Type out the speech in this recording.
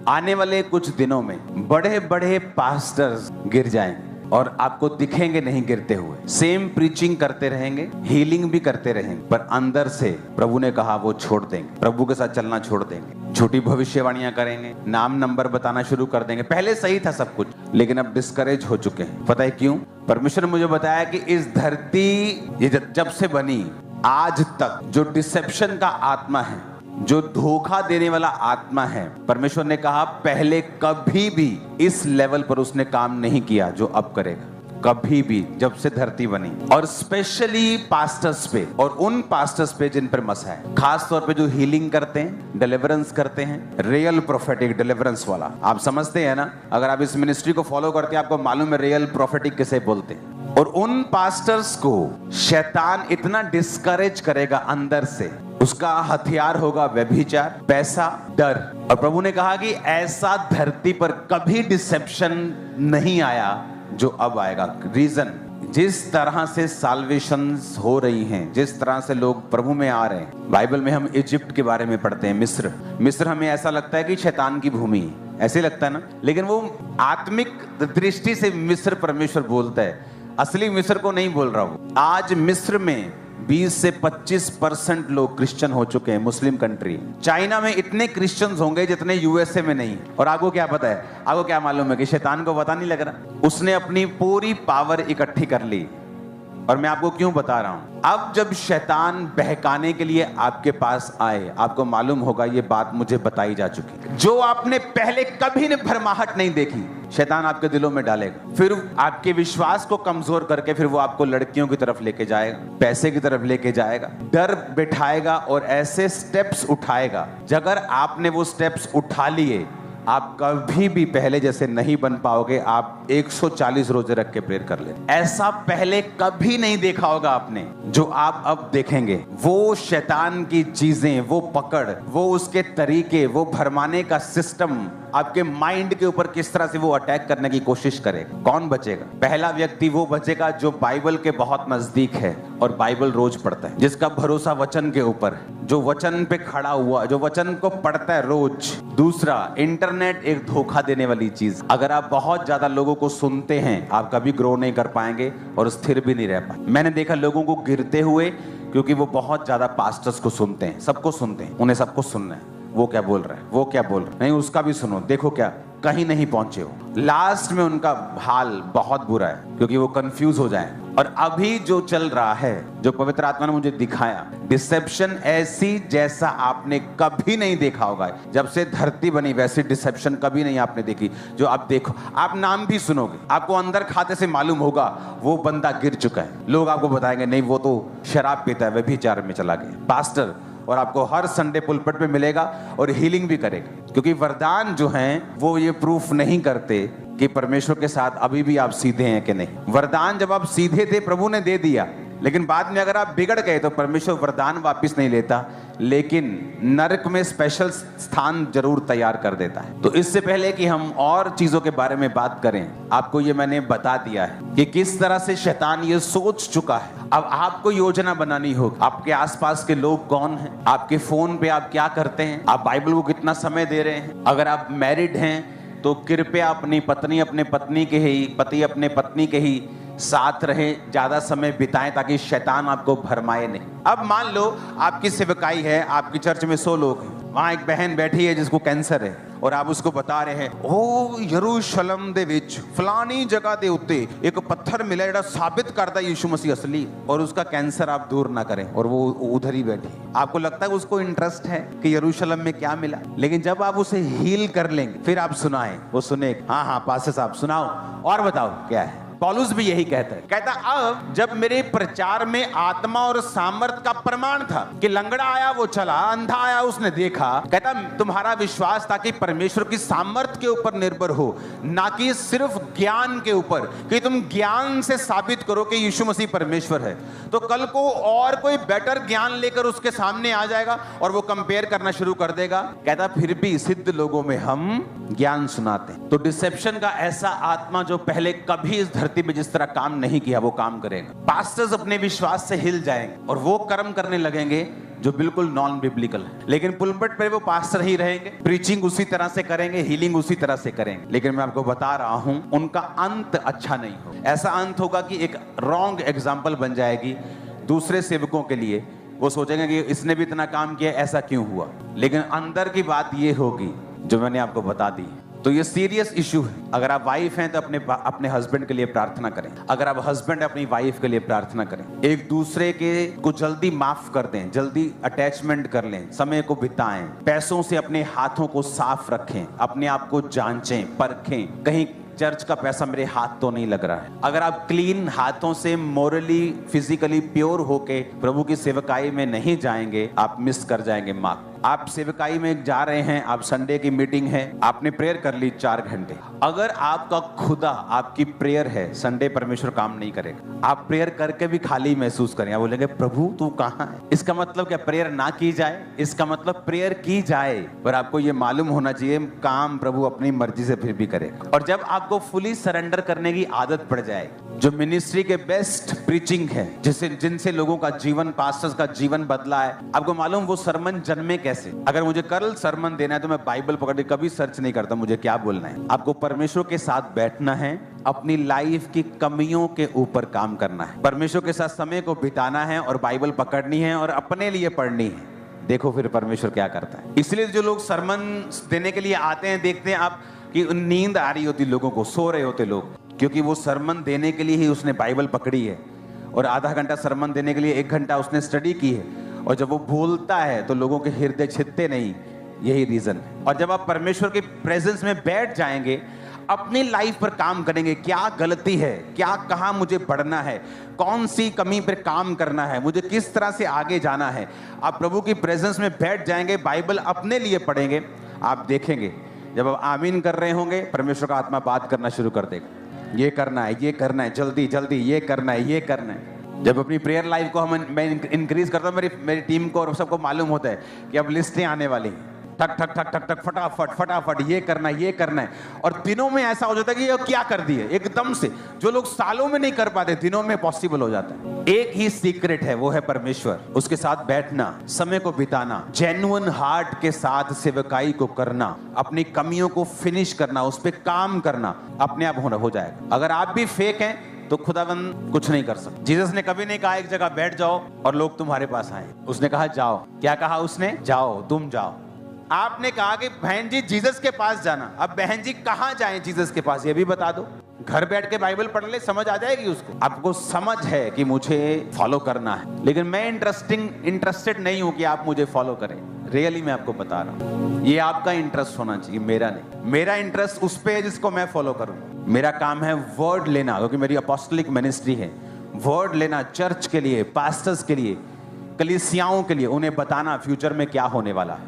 आने वाले कुछ दिनों में बड़े बड़े पास्टर्स गिर जाएंगे और आपको दिखेंगे नहीं गिरते हुए। सेम प्रीचिंग करते रहेंगे, हीलिंग भी करते रहेंगे, पर अंदर से प्रभु ने कहा वो छोड़ देंगे, प्रभु के साथ चलना छोड़ देंगे, झूठी भविष्यवाणियां करेंगे, नाम नंबर बताना शुरू कर देंगे। पहले सही था सब कुछ, लेकिन अब डिस्करेज हो चुके हैं। पता है क्यों? परमेश्वर ने मुझे बताया कि इस धरती ये जब से बनी आज तक जो डिसेप्शन का आत्मा है, जो धोखा देने वाला आत्मा है, परमेश्वर ने कहा पहले कभी भी इस लेवल पर उसने काम नहीं किया जो अब करेगा, कभी भी, जब से धरती बनी। और स्पेशली पास्टर्स पे, और उन पास्टर्स पे जिन पर मसा है, खास तौर पे जो हीलिंग करते हैं, डिलीवरेंस करते हैं, रियल प्रोफेटिक डिलीवरेंस वाला। आप समझते हैं ना, अगर आप इस मिनिस्ट्री को फॉलो करते हैं आपको मालूम है रियल प्रोफेटिक किसे बोलते हैं। और उन पास्टर्स को शैतान इतना डिस्करेज करेगा अंदर से, उसका हथियार होगा व्यभिचार, पैसा, डर। और प्रभु ने कहा कि ऐसा धरती पर कभी डिसेप्शन नहीं आया जो अब आएगा। रीजन, जिस तरह से साल्वेशंस हो रही हैं, जिस तरह से लोग प्रभु में आ रहे हैं। बाइबल में हम इजिप्ट के बारे में पढ़ते हैं, मिस्र हमें ऐसा लगता है कि शैतान की भूमि है, ऐसे लगता है ना, लेकिन वो आत्मिक दृष्टि से मिस्र परमेश्वर बोलता है, असली मिस्र को नहीं बोल रहा हूं। आज मिस्र में 20 से 25% लोग क्रिश्चियन हो चुके हैं, मुस्लिम कंट्री। चाइना में इतने क्रिश्चियंस होंगे जितने यूएसए में नहीं। और आपको क्या पता है, आपको क्या मालूम है कि शैतान को पता नहीं लग रहा, उसने अपनी पूरी पावर इकट्ठी कर ली। और मैं आपको क्यों बता रहा हूं, अब जब शैतान बहकाने के लिए आपके पास आए, आपको मालूम होगा ये बात मुझे बताई जा चुकी है, जो आपने पहले कभी ने भरमाहट नहीं देखी, शैतान आपके दिलों में डालेगा। फिर आपके विश्वास को कमजोर करके फिर वो आपको लड़कियों की तरफ लेके जाएगा, पैसे की तरफ लेके जाएगा, डर बिठाएगा और ऐसे स्टेप्स उठाएगा। अगर आपने वो स्टेप्स उठा लिए, आप कभी भी पहले जैसे नहीं बन पाओगे। आप 140 रोजे रख के प्रेयर कर ले, ऐसा पहले कभी नहीं देखा होगा आपने जो आप अब देखेंगे। वो शैतान की चीजें, वो पकड़, वो उसके तरीके, वो भरमाने का सिस्टम आपके माइंड के ऊपर किस तरह से वो अटैक करने की कोशिश करेगा। कौन बचेगा? पहला व्यक्ति वो बचेगा जो बाइबल के बहुत नजदीक है और बाइबल रोज पढ़ता है, जिसका भरोसा वचन के ऊपर, जो वचन पे खड़ा हुआ, जो वचन को पढ़ता है रोज। दूसरा, इंटरनेट एक धोखा देने वाली चीज। अगर आप बहुत ज्यादा लोगों को सुनते हैं, आप कभी ग्रो नहीं कर पाएंगे और स्थिर भी नहीं रह पाएंगे। मैंने देखा लोगों को गिरते हुए, क्योंकि वो बहुत ज्यादा पास्टर्स को सुनते हैं, सबको सुनते हैं, उन्हें सबको सुनना है, वो क्या बोल रहा है, वो क्या बोल रहा है, नहीं उसका भी सुनो, देखो क्या कहीं नहीं पहुंचे हो। लास्ट में उनका हाल बहुत बुरा है, क्योंकि वो कंफ्यूज हो जाए। और अभी जो चल रहा है, जो पवित्र आत्मा ने मुझे दिखाया, डिसेप्शन ऐसी जैसा आपने कभी नहीं देखा होगा। जब से धरती बनी वैसी डिसेप्शन कभी नहीं आपने देखी। जो आप देखो, आप नाम भी सुनोगे, आपको अंदर खाते से मालूम होगा वो बंदा गिर चुका है। लोग आपको बताएंगे नहीं वो तो शराब पीता है, व्यभिचार में चला गया पास्टर। और आपको हर संडे पुलपिट पे मिलेगा और हीलिंग भी करेगा, क्योंकि वरदान जो हैं वो ये प्रूफ नहीं करते कि परमेश्वर के साथ अभी भी आप सीधे हैं कि नहीं। वरदान जब आप सीधे थे प्रभु ने दे दिया, लेकिन बाद में अगर आप बिगड़ गए तो परमेश्वर वरदान वापस नहीं लेता, लेकिन नरक में स्पेशल स्थान जरूर तैयार कर देता है। तो इससे पहले कि हम और चीजों के बारे में बात करें, आपको ये मैंने बता दिया है कि किस तरह से शैतान ये सोच चुका है। अब आपको योजना बनानी होगी। आपके आसपास के लोग कौन हैं, आपके फोन पे आप क्या करते हैं, आप बाइबल को कितना समय दे रहे हैं। अगर आप मैरिड हैं तो कृपया अपनी पत्नी अपने पत्नी के ही, पति अपने पत्नी के ही साथ रहे, ज्यादा समय बिताएं, ताकि शैतान आपको भरमाए नहीं। अब मान लो आपकी सेवकाई है, आपकी चर्च में 100 लोग हैं, वहां एक बहन बैठी है जिसको कैंसर है, और आप उसको बता रहे हैं ओ यरूशलेम दे विच फलानी जगह दे उत्ते एक पत्थर मिला जेड़ा साबित करता यीशु मसीह असली, और उसका कैंसर आप दूर ना करें, और वो उधर ही बैठी। आपको लगता है उसको इंटरेस्ट है कि यरूशलेम में क्या मिला, लेकिन जब आप उसे हील कर लेंगे फिर आप सुनाएं, वो सुने, हाँ पास्टर साहब सुनाओ और बताओ क्या है। पौलुस भी यही कहता है, कहता अब जब मेरे प्रचार में आत्मा और सामर्थ का प्रमाण था कि लंगड़ा आया वो चला, अंधा आया उसने देखा, कहता तुम्हारा विश्वास था कि परमेश्वर की सामर्थ के ऊपर निर्भर हो, ना कि सिर्फ ज्ञान के ऊपर, कि तुम ज्ञान से साबित करो कि यीशु मसीह परमेश्वर है। तो कल को और कोई बेटर ज्ञान लेकर उसके सामने आ जाएगा और वो कंपेयर करना शुरू कर देगा। कहता फिर भी सिद्ध लोगों में हम ज्ञान सुनाते हैं। तो डिसेप्शन का ऐसा आत्मा जो पहले कभी इस धरती में जिस तरह काम नहीं किया वो काम करेगा। पास्टर्स अपने विश्वास से हिल जाएंगे और वो कर्म करने लगेंगे जो बिल्कुल नॉन बिब्लिकल है। लेकिन पुलपिट पे वो पास्टर ही रहेंगे, प्रीचिंग उसी तरह से करेंगे, हीलिंग उसी तरह से करेंगे, लेकिन मैं आपको बता रहा हूं उनका अंत अच्छा नहीं होगा। ऐसा अंत होगा कि एक रॉन्ग एग्जाम्पल बन जाएगी दूसरे सेवकों के लिए। वो सोचेंगे कि इसने भी इतना काम किया, ऐसा क्यों हुआ। लेकिन अंदर की बात ये होगी जो मैंने आपको बता दी। तो ये सीरियस इशू है। अगर आप वाइफ हैं तो अपने हस्बैंड के लिए प्रार्थना करें। अगर आप हस्बैंड अपनी वाइफ के लिए प्रार्थना करें। एक दूसरे के को जल्दी माफ कर दें, जल्दी अटैचमेंट कर लें, समय को बिताएं, पैसों से अपने हाथों को साफ रखें, अपने आप को जांचें, परखें, कहीं चर्च का पैसा मेरे हाथ तो नहीं लग रहा है। अगर आप क्लीन हाथों से मोरली फिजिकली प्योर होके प्रभु की सेवकाई में नहीं जाएंगे, आप मिस कर जाएंगे मार्क। आप सेवकाई में जा रहे हैं, आप संडे की मीटिंग है, आपने प्रेयर कर ली 4 घंटे, अगर आपका खुदा आपकी प्रेयर है, संडे परमेश्वर काम नहीं करेगा। आप प्रेयर करके भी खाली महसूस करें, आप बोलेंगे प्रभु तू कहाँ है। इसका मतलब क्या प्रेयर ना की जाए? इसका मतलब प्रेयर की जाए, पर आपको ये मालूम होना चाहिए काम प्रभु अपनी मर्जी से फिर भी करेगा। और जब आपको फुली सरेंडर करने की आदत पड़ जाए, जो मिनिस्ट्री के बेस्ट प्रीचिंग है, जिनसे लोगों का जीवन, पास्टर्स का जीवन बदला है, आपको मालूम वो सरमन जन्मे कैसे। अगर मुझे कल सरमन देना है तो मैं बाइबल पकड़ के कभी सर्च नहीं करता मुझे क्या बोलना है। आपको परमेश्वर के साथ बैठना है, अपनी लाइफ की कमियों के ऊपर काम करना है, परमेश्वर के साथ समय को बिताना है और बाइबल पकड़नी है और अपने लिए पढ़नी है। देखो फिर परमेश्वर क्या करता है। इसलिए जो लोग सरमन देने के लिए आते हैं, देखते हैं आप कि नींद आ रही होती लोगों को, सो रहे होते लोग, क्योंकि वो सरमन देने के लिए ही उसने बाइबल पकड़ी है और आधा घंटा सरमन देने के लिए 1 घंटा उसने स्टडी की है। और जब वो बोलता है तो लोगों के हृदय छिदते नहीं, यही रीजन है। और जब आप परमेश्वर के प्रेजेंस में बैठ जाएंगे, अपनी लाइफ पर काम करेंगे, क्या गलती है, क्या कहाँ मुझे बढ़ना है, कौन सी कमी पर काम करना है, मुझे किस तरह से आगे जाना है। आप प्रभु की प्रेजेंस में बैठ जाएंगे, बाइबल अपने लिए पढ़ेंगे, आप देखेंगे जब आप आमीन कर रहे होंगे, परमेश्वर का आत्मा बात करना शुरू कर देगा। ये करना है, ये करना है, जल्दी जल्दी ये करना है, ये करना है। जब अपनी प्रेयर लाइफ को मैं इंक्रीज करता हूँ, मेरी टीम को और सबको मालूम होता है कि अब लिस्टें आने वाली हैं, ठक ठक ठक ठक ठक फटाफट फटाफट ये करना है, ये करना है। और दिनों में ऐसा हो जाता है कि ये क्या कर दिए एकदम से, जो लोग सालों में नहीं कर पाते दिनों में पॉसिबल हो जाता है। एक ही सीक्रेट है, वो है परमेश्वर, उसके साथ बैठना, समय को बिताना, जेन्युइन हार्ट के साथ सेवकाई को करना, अपनी कमियों को फिनिश करना, उस पर काम करना, अपने आप हो जाएगा। अगर आप भी फेक हैं तो खुदावंद कुछ नहीं कर सकता। जीसस ने कभी नहीं कहा एक जगह बैठ जाओ और लोग तुम्हारे पास आए, उसने कहा जाओ। क्या कहा उसने? जाओ, तुम जाओ। आपने कहा कि बहन जी जीसस के पास जाना, अब बहन जी कहां जाएं जीसस के पास, ये भी बता दो। घर बैठ के बाइबल पढ़ ले, समझ आ जाएगी उसको। आपको समझ है कि मुझे फॉलो करना है, लेकिन मैं इंटरेस्टेड नहीं हूं कि आप मुझे फॉलो करें। रियली मैं आपको बता रहा हूं, ये आपका इंटरेस्ट होना चाहिए, मेरा नहीं। मेरा इंटरेस्ट उस पे है जिसको मैं फॉलो करूं। मेरा काम है वर्ड लेना, क्योंकि मेरी अपोस्टलिक मिनिस्ट्री है, वर्ड लेना चर्च के लिए, पास्टर्स के लिए, कलीसियाओं के लिए, उन्हें बताना फ्यूचर में क्या होने वाला है।